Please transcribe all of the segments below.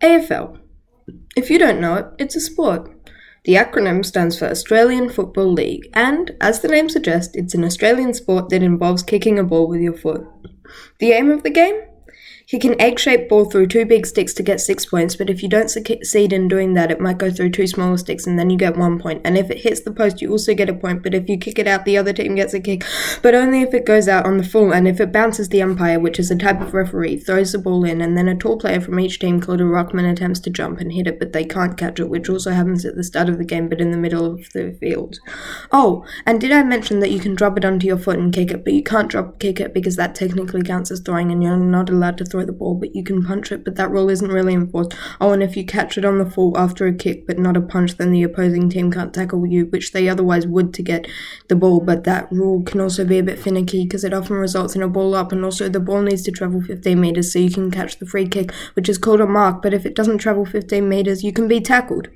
AFL. If you don't know it, it's a sport. The acronym stands for Australian Football League, and, as the name suggests, it's an Australian sport that involves kicking a ball with your foot. The aim of the game? Kick an egg-shaped ball through 2 big sticks to get 6 points, but if you don't succeed in doing that, it might go through 2 smaller sticks and then you get 1 point. And if it hits the post, you also get a point, but if you kick it out, the other team gets a kick, but only if it goes out on the full, and if it bounces, the umpire, which is a type of referee, throws the ball in, and then a tall player from each team called a ruckman attempts to jump and hit it, but they can't catch it, which also happens at the start of the game, but in the middle of the field. Oh, and did I mention that you can drop it onto your foot and kick it, but you can't kick it because that technically counts as throwing, and you're not allowed to throw the ball, but you can punch it, but that rule isn't really enforced. Oh, and if you catch it on the full after a kick but not a punch, then the opposing team can't tackle you, which they otherwise would to get the ball, but that rule can also be a bit finicky because it often results in a ball up, and also the ball needs to travel 15 metres so you can catch the free kick, which is called a mark, but if it doesn't travel 15 metres, you can be tackled.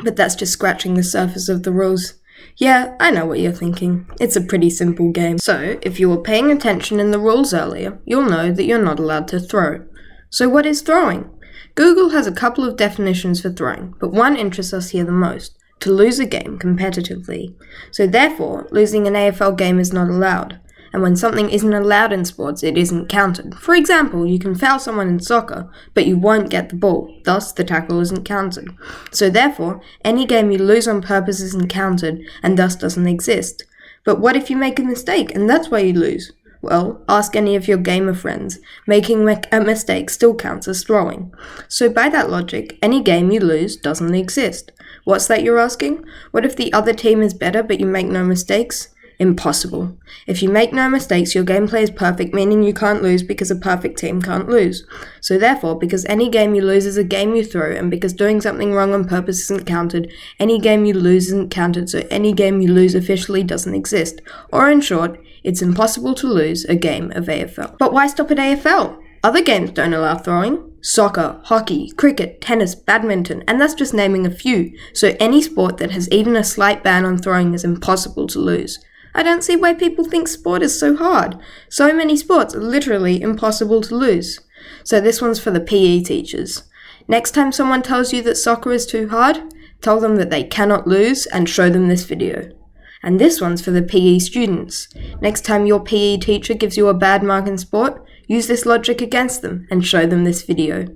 But that's just scratching the surface of the rules. Yeah, I know what you're thinking. It's a pretty simple game. So, if you were paying attention in the rules earlier, you'll know that you're not allowed to throw. So what is throwing? Google has a couple of definitions for throwing, but one interests us here the most: to lose a game competitively. So therefore, losing an AFL game is not allowed. And when something isn't allowed in sports, it isn't counted. For example, you can foul someone in soccer, but you won't get the ball. Thus, the tackle isn't counted. So therefore, any game you lose on purpose isn't counted, and thus doesn't exist. But what if you make a mistake, and that's why you lose? Well, ask any of your gamer friends. Making a mistake still counts as throwing. So by that logic, any game you lose doesn't exist. What's that, you're asking? What if the other team is better, but you make no mistakes? Impossible. If you make no mistakes, your gameplay is perfect, meaning you can't lose because a perfect team can't lose. So therefore, because any game you lose is a game you throw, and because doing something wrong on purpose isn't counted, any game you lose isn't counted, so any game you lose officially doesn't exist. Or in short, it's impossible to lose a game of AFL. But why stop at AFL? Other games don't allow throwing. Soccer, hockey, cricket, tennis, badminton, and that's just naming a few. So any sport that has even a slight ban on throwing is impossible to lose. I don't see why people think sport is so hard. So many sports are literally impossible to lose. So this one's for the PE teachers. Next time someone tells you that soccer is too hard, tell them that they cannot lose and show them this video. And this one's for the PE students. Next time your PE teacher gives you a bad mark in sport, use this logic against them and show them this video.